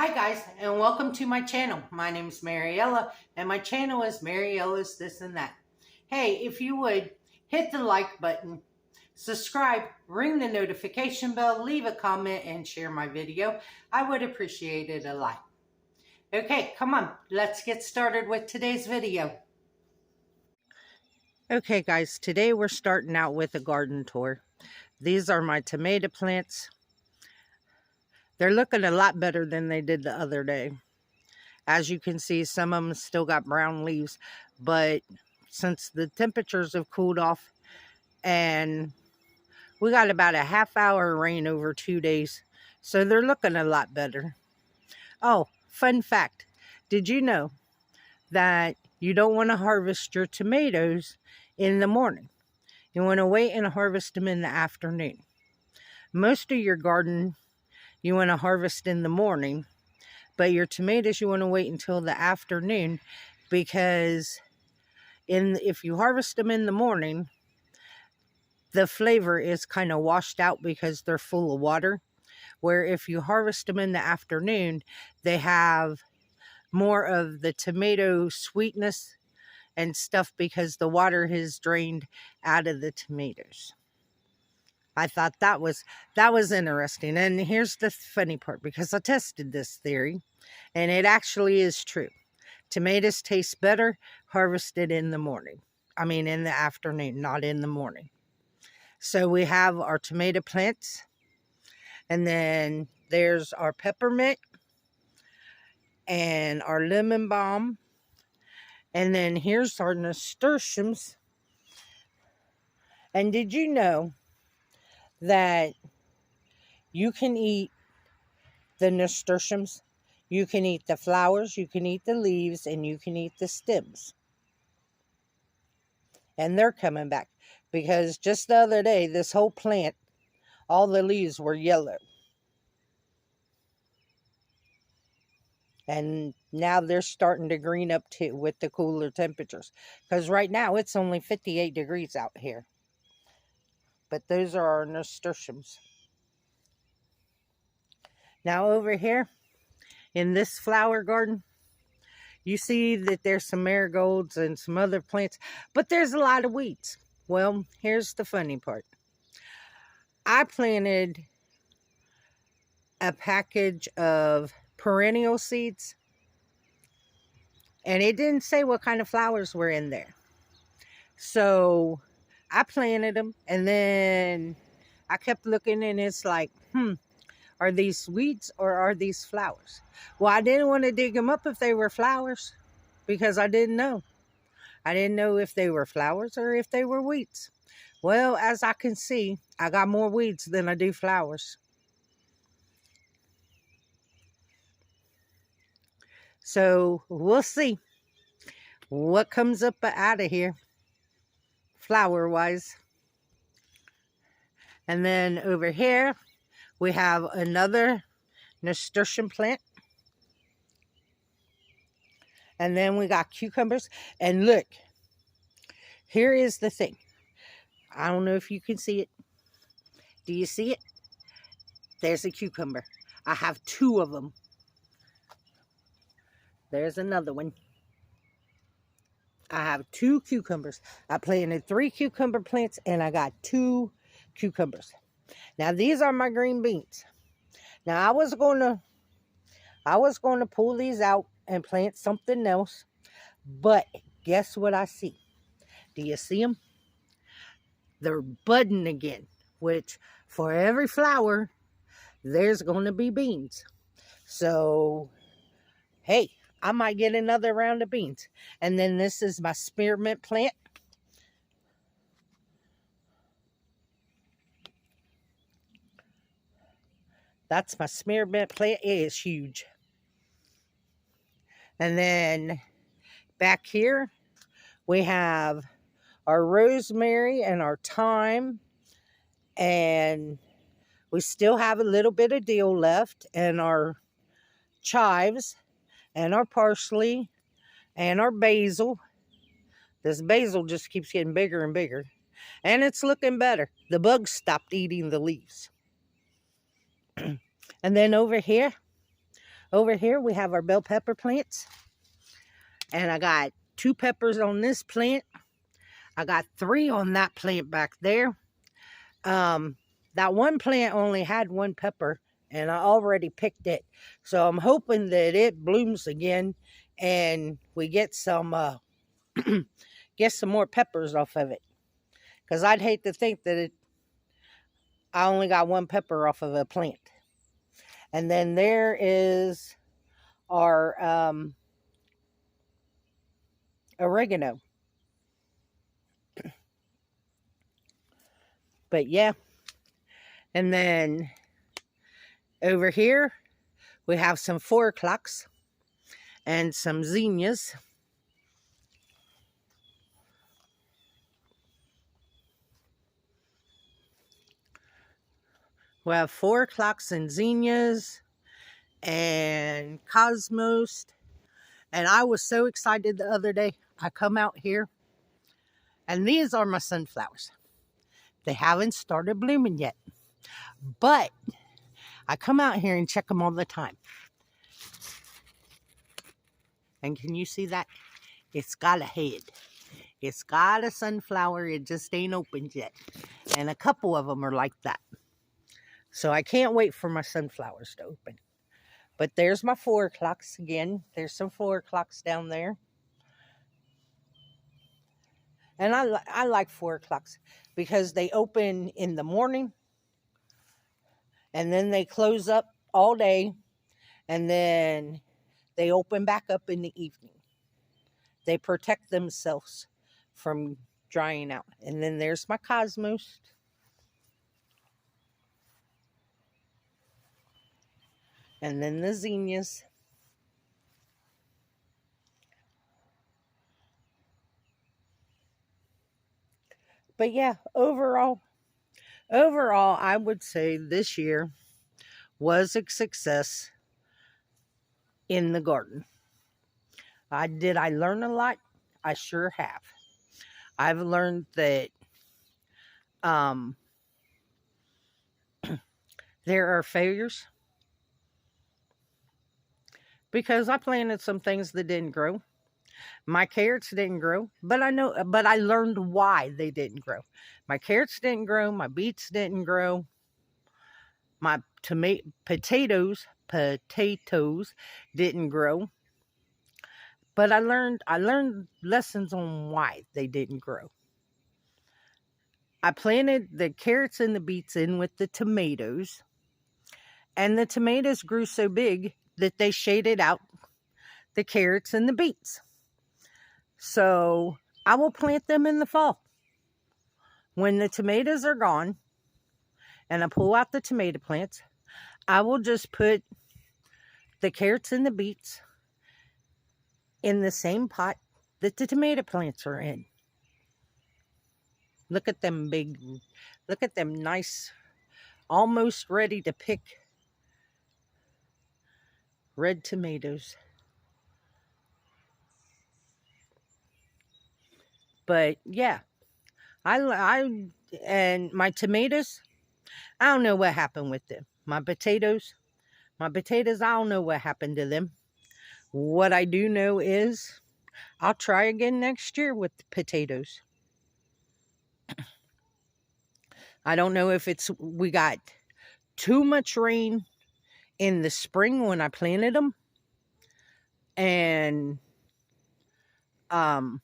Hi guys, and welcome to my channel. My name is Mariella, and my channel is Mariella's This and That. Hey, if you would, hit the like button, subscribe, ring the notification bell, leave a comment, and share my video. I would appreciate it a lot. Okay, come on, let's get started with today's video. Okay guys, today we're starting out with a garden tour. These are my tomato plants. They're looking a lot better than they did the other day. As you can see, some of them still got brown leaves, but since the temperatures have cooled off and we got about a half-hour rain over 2 days, so they're looking a lot better. Oh, fun fact. Did you know that you don't want to harvest your tomatoes in the morning? You want to wait and harvest them in the afternoon. Most of your garden you want to harvest in the morning, but your tomatoes you want to wait until the afternoon, because if you harvest them in the morning, the flavor is kind of washed out because they're full of water. Where if you harvest them in the afternoon, they have more of the tomato sweetness and stuff because the water has drained out of the tomatoes. I thought that was interesting. And here's the funny part, because I tested this theory and it actually is true. Tomatoes taste better harvested in the morning. I mean, in the afternoon, not in the morning. So we have our tomato plants. And then there's our peppermint and our lemon balm. And then here's our nasturtiums. And did you know that you can eat the nasturtiums? You can eat the flowers, you can eat the leaves, and you can eat the stems. And they're coming back, because just the other day, this whole plant, all the leaves were yellow. And now they're starting to green up too with the cooler temperatures. Because right now it's only 58 degrees out here. But those are our nasturtiums. Now over here in this flower garden, you see that there's some marigolds and some other plants, but there's a lot of weeds. Well, here's the funny part. I planted a package of perennial seeds, and it didn't say what kind of flowers were in there. So I planted them, and then I kept looking, and it's like, are these weeds or are these flowers? Well, I didn't want to dig them up if they were flowers, because I didn't know. I didn't know if they were flowers or if they were weeds. Well, as I can see, I got more weeds than I do flowers. So we'll see what comes up out of here, flower-wise. And then over here, we have another nasturtium plant. And then we got cucumbers. And look, here is the thing. I don't know if you can see it. Do you see it? There's a cucumber. I have 2 of them. There's another one. I have 2 cucumbers. I planted 3 cucumber plants and I got 2 cucumbers. Now these are my green beans. Now I was going to pull these out and plant something else, but guess what I see? Do you see them? They're budding again, which for every flower, there's going to be beans. So, hey, I might get another round of beans. And then this is my spearmint plant. That's my spearmint plant. It is huge. And then back here, we have our rosemary and our thyme. And we still have a little bit of dill left. And our chives. And our parsley. And our basil. This basil just keeps getting bigger and bigger. And it's looking better. The bugs stopped eating the leaves. And then over here, Over here we have our bell pepper plants. And I got 2 peppers on this plant. I got 3 on that plant back there. That one plant only had 1 pepper, and I already picked it. So I'm hoping that it blooms again and we get some more peppers off of it. Because I'd hate to think that I only got 1 pepper off of a plant. And then there is our oregano. But yeah. And then over here we have some 4 o'clocks and some zinnias. We have 4 o'clocks and zinnias and cosmos. And I was so excited the other day. I come out here and these are my sunflowers. They haven't started blooming yet, but I come out here and check them all the time. And can you see that? It's got a head. It's got a sunflower. It just ain't opened yet. And a couple of them are like that. So I can't wait for my sunflowers to open. But there's my 4 o'clocks again. There's some 4 o'clocks down there. And I like 4 o'clocks because they open in the morning. And then they close up all day. And then they open back up in the evening. They protect themselves from drying out. And then there's my cosmos. And then the zinnias. But yeah, overall, I would say this year was a success in the garden. Did I learn a lot? I sure have. I've learned that there are failures because I planted some things that didn't grow. My carrots didn't grow, but I learned why they didn't grow. My carrots didn't grow, my beets didn't grow, my potatoes didn't grow. But I learned lessons on why they didn't grow. I planted the carrots and the beets in with the tomatoes, and the tomatoes grew so big that they shaded out the carrots and the beets. So I will plant them in the fall. When the tomatoes are gone and I pull out the tomato plants, I will just put the carrots and the beets in the same pot that the tomato plants are in. Look at them look at them nice, almost ready to pick red tomatoes. But yeah, and my tomatoes, I don't know what happened with them. My potatoes, I don't know what happened to them. What I do know is I'll try again next year with the potatoes. I don't know if we got too much rain in the spring when I planted them. And that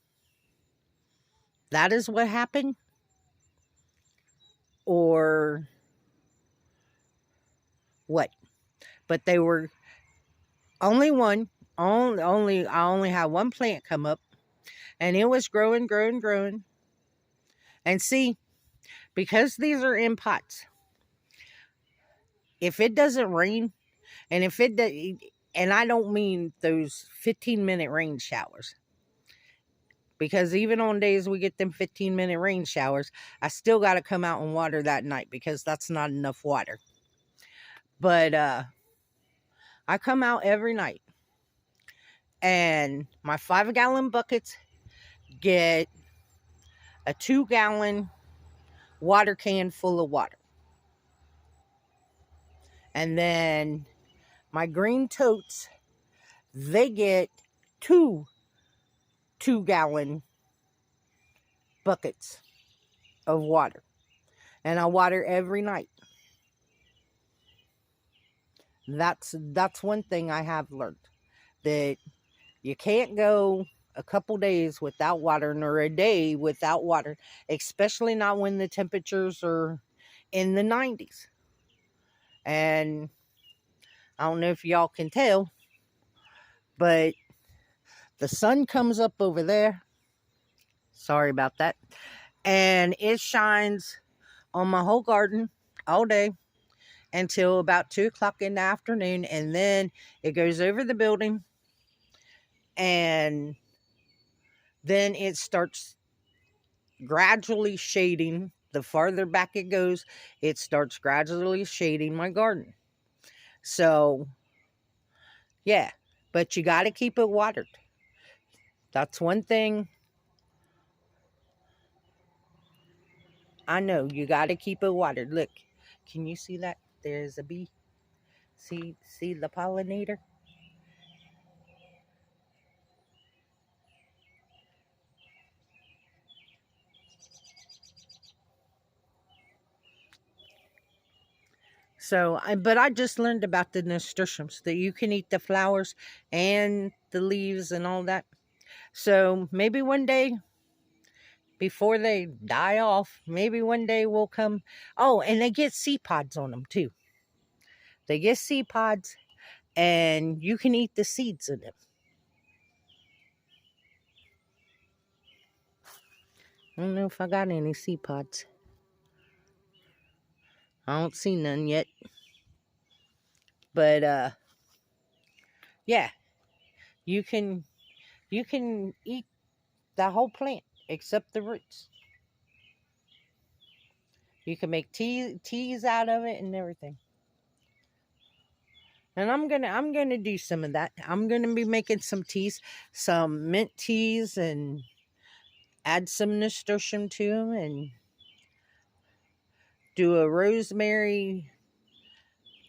is what happened. Or what? But they were I only had 1 plant come up, and it was growing. And see, because these are in pots, if it doesn't rain, and and I don't mean those 15-minute rain showers, because even on days we get them 15-minute rain showers, I still got to come out and water that night because that's not enough water. But I come out every night, and my 5-gallon buckets get a 2-gallon water can full of water. And then My green totes, they get two 2-gallon buckets of water. And I water every night. That's one thing I have learned. That you can't go a couple days without watering, or a day without water. Especially not when the temperatures are in the 90s. And I don't know if y'all can tell, but the sun comes up over there. Sorry about that. And it shines on my whole garden all day until about 2 o'clock in the afternoon. And then it goes over the building. And then it starts gradually shading. The farther back it goes, it starts gradually shading my garden. So, yeah. But you got to keep it watered. That's one thing I know. You got to keep it watered. Look, can you see that? There's a bee. See the pollinator? So, but I just learned about the nasturtiums, that you can eat the flowers and the leaves and all that. So maybe one day, before they die off, maybe one day we'll come. Oh, and they get seed pods on them too. They get seed pods, and you can eat the seeds of them. I don't know if I got any seed pods. I don't see none yet. But yeah, you can eat the whole plant except the roots. You can make teas out of it and everything. And I'm gonna do some of that. I'm gonna be making some teas, some mint teas, and add some nasturtium to them, and do a rosemary,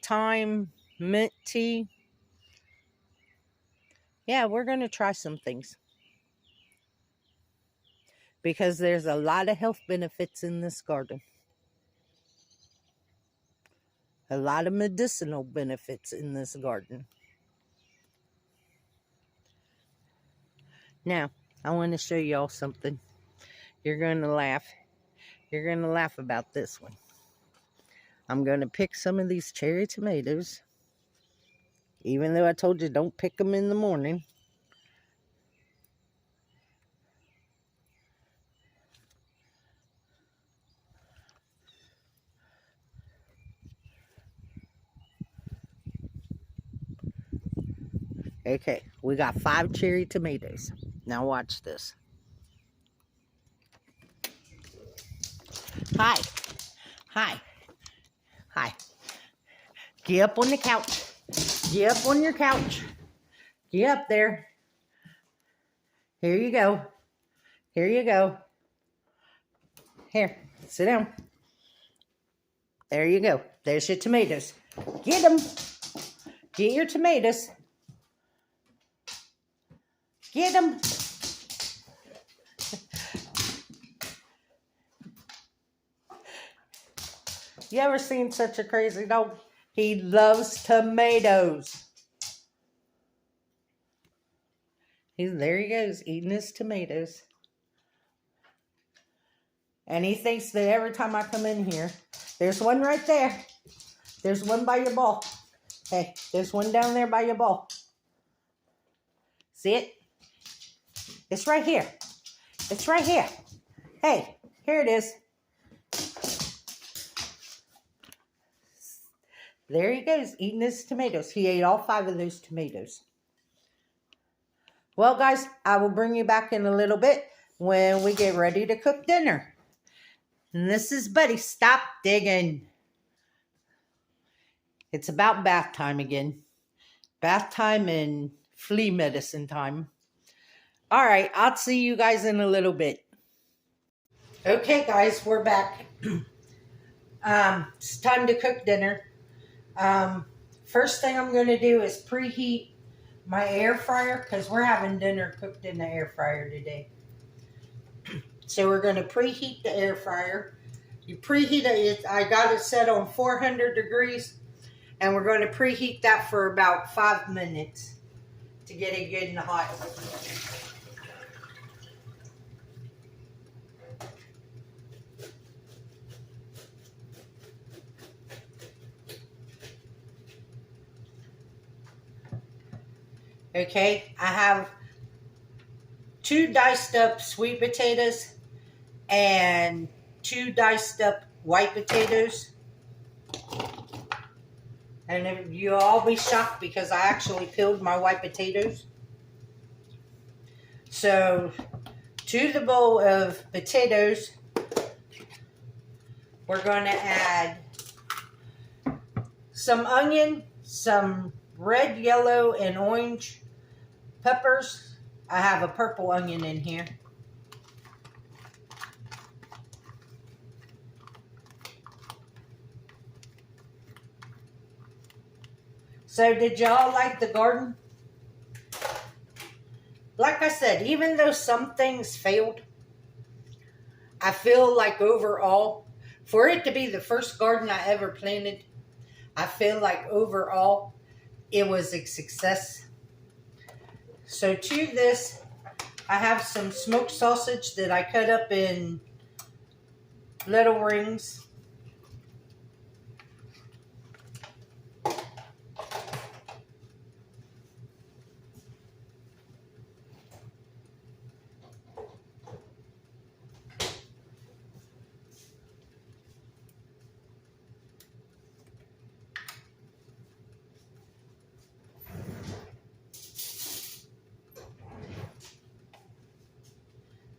thyme, mint tea. Yeah, we're gonna try some things, because there's a lot of health benefits in this garden. A lot of medicinal benefits in this garden. Now, I want to show y'all something. You're going to laugh. You're going to laugh about this one. I'm going to pick some of these cherry tomatoes. Even though I told you don't pick them in the morning. Okay, we got 5 cherry tomatoes. Now watch this. Hi. Hi. Hi. Get up on the couch. Get up on your couch. Get up there. Here you go. Here you go. Here, sit down. There you go. There's your tomatoes. Get them. Get your tomatoes. Get them. You ever seen such a crazy dog? He loves tomatoes. There he goes, eating his tomatoes. And he thinks that every time I come in here, there's one right there. There's one by your ball. Hey, there's one down there by your ball. See it? It's right here. It's right here. Hey, here it is. There he goes, eating his tomatoes. He ate all 5 of those tomatoes. Well, guys, I will bring you back in a little bit when we get ready to cook dinner. And this is Buddy. Stop digging. It's about bath time again. Bath time and flea medicine time. All right, I'll see you guys in a little bit. Okay, guys, we're back. It's time to cook dinner. First thing I'm going to do is preheat my air fryer because we're having dinner cooked in the air fryer today. So we're going to preheat the air fryer. You preheat it, I got it set on 400 degrees, and we're going to preheat that for about 5 minutes to get it good and hot. Okay, I have 2 diced up sweet potatoes and 2 diced up white potatoes. And you'll all be shocked because I actually peeled my white potatoes. So, to the bowl of potatoes, we're going to add some onion, some red, yellow, and orange peppers. I have a purple onion in here. So did y'all like the garden? Like I said, even though some things failed, I feel like overall, for it to be the first garden I ever planted, I feel like overall it was a success. So to this, I have some smoked sausage that I cut up in little rings.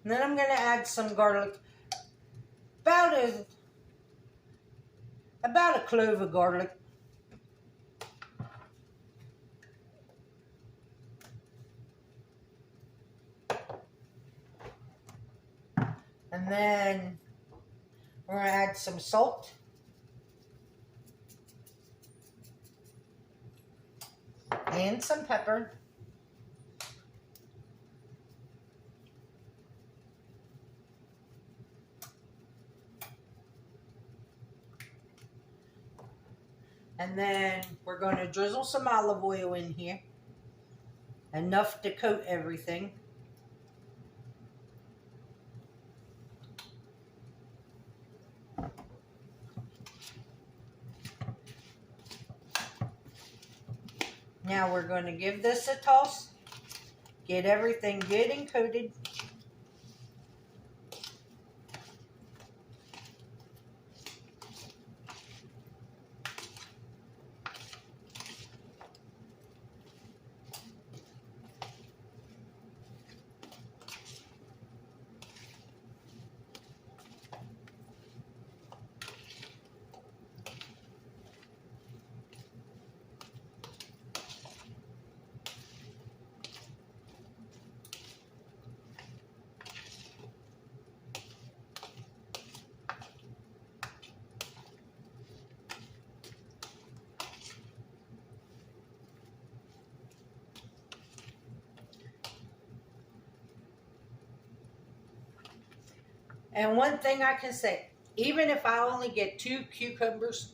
And then I'm going to add some garlic, about a clove of garlic. And then we're going to add some salt. And some pepper. And then we're going to drizzle some olive oil in here. Enough to coat everything. Now we're going to give this a toss. Get everything good and coated. And one thing I can say, even if I only get 2 cucumbers,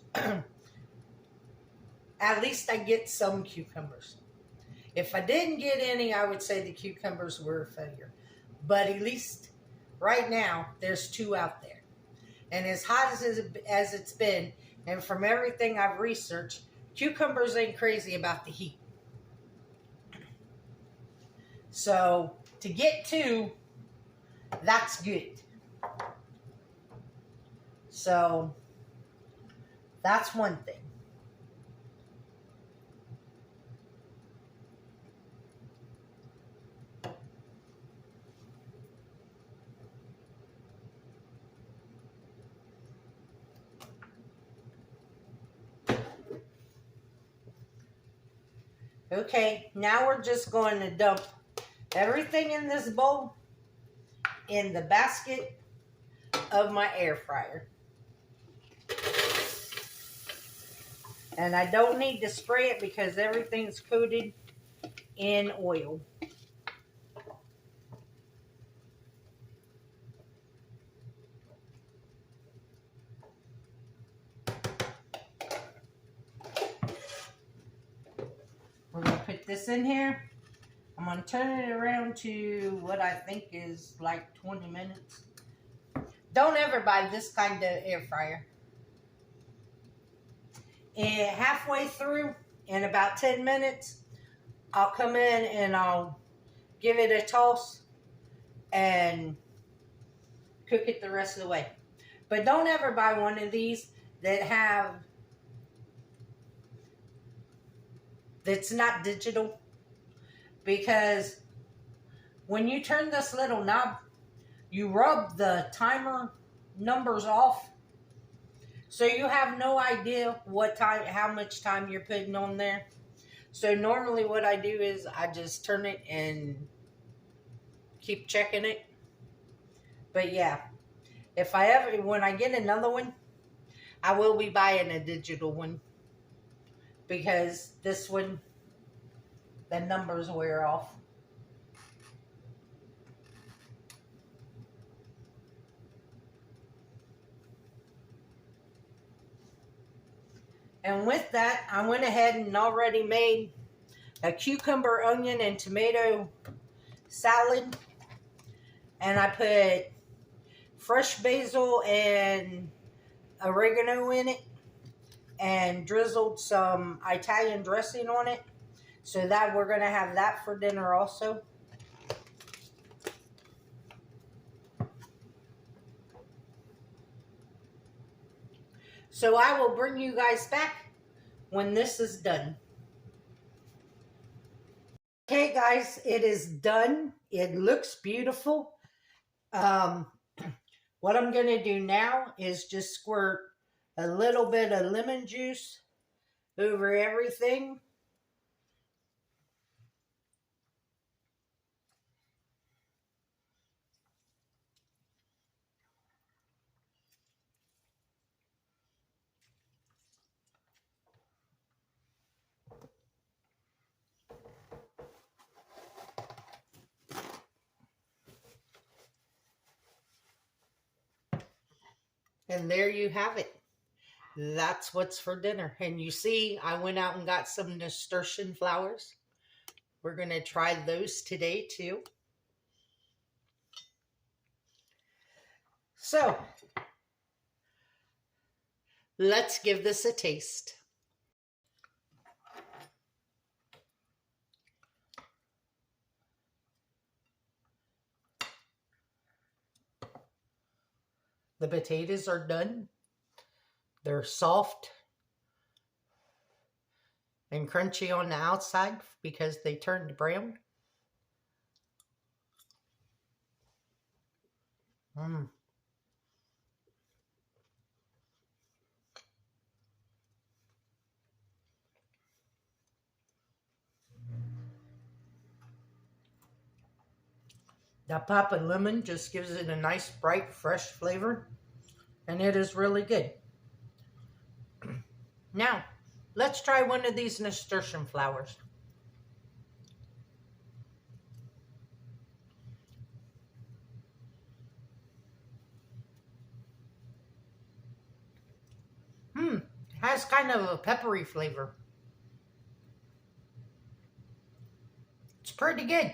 at least I get some cucumbers. If I didn't get any, I would say the cucumbers were a failure. But at least right now, there's 2 out there. And as hot as it's been, and from everything I've researched, cucumbers ain't crazy about the heat. So to get 2, that's good. So that's one thing. Okay, now we're just going to dump everything in this bowl in the basket of my air fryer. And I don't need to spray it because everything's coated in oil. We're going to put this in here. I'm going to turn it around to what I think is like 20 minutes. Don't ever buy this kind of air fryer. And halfway through, in about 10 minutes, I'll come in and I'll give it a toss and cook it the rest of the way. But don't ever buy one of these that's not digital, because when you turn this little knob, you rub the timer numbers off, so you have no idea how much time you're putting on there. So normally what I do is I just turn it and keep checking it. But yeah, when I get another one, I will be buying a digital one, because this one, the numbers wear off. And with that, I went ahead and already made a cucumber, onion, and tomato salad. And I put fresh basil and oregano in it and drizzled some Italian dressing on it. So that we're going to have that for dinner also. So I will bring you guys back when this is done. Okay guys, it is done. It looks beautiful. What I'm going to do now is just squirt a little bit of lemon juice over everything. And there you have it. That's what's for dinner. And you see, I went out and got some nasturtium flowers. We're going to try those today too. So, let's give this a taste. The potatoes are done. They're soft and crunchy on the outside because they turned brown. That pop of lemon just gives it a nice, bright, fresh flavor. And it is really good. Now, let's try one of these nasturtium flowers. Has kind of a peppery flavor. It's pretty good.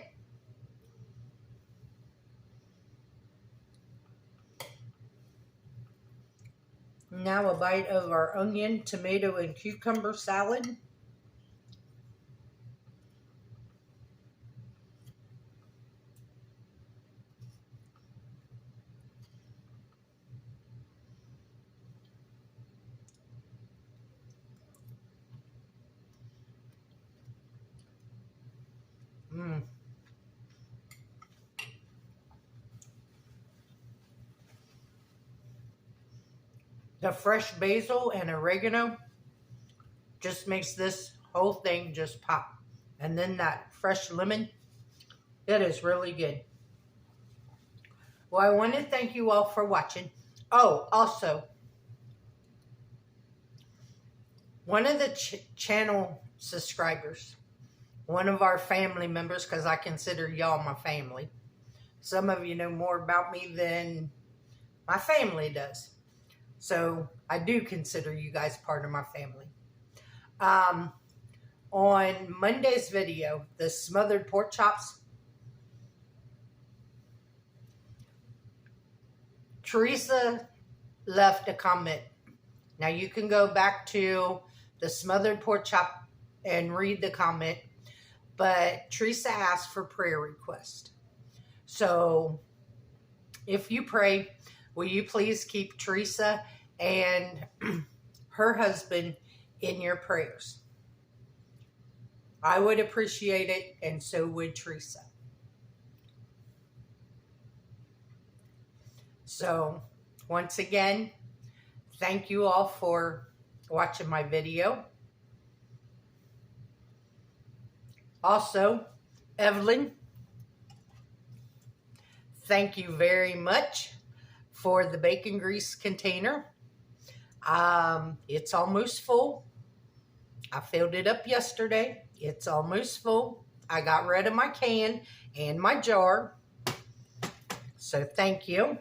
Now a bite of our onion, tomato, and cucumber salad. The fresh basil and oregano just makes this whole thing just pop. And then that fresh lemon, it is really good. Well, I want to thank you all for watching. Oh, also, One of the channel subscribers, one of our family members, because I consider y'all my family. Some of you know more about me than my family does. So I do consider you guys part of my family. On Monday's video, the smothered pork chops, Teresa left a comment. Now you can go back to the smothered pork chop and read the comment, but Teresa asked for prayer request. So if you pray, will you please keep Teresa and her husband in your prayers? I would appreciate it, and so would Teresa. So once again, thank you all for watching my video. Also, Evelyn, thank you very much for the bacon grease container. It's almost full. I filled it up yesterday. It's almost full. I got rid of my can and my jar. So thank you.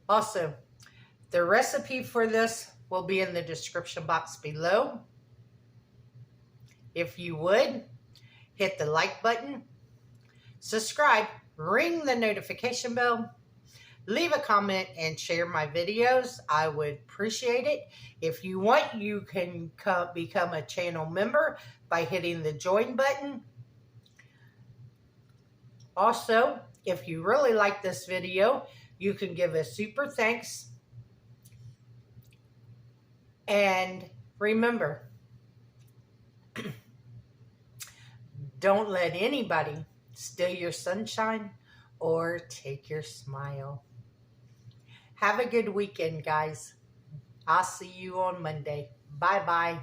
Also, the recipe for this will be in the description box below. If you would, hit the like button, subscribe, ring the notification bell, leave a comment, and share my videos. I would appreciate it. If you want, you can become a channel member by hitting the join button. Also, if you really like this video, you can give a super thanks. And remember, don't let anybody steal your sunshine or take your smile. Have a good weekend, guys. I'll see you on Monday. Bye-bye.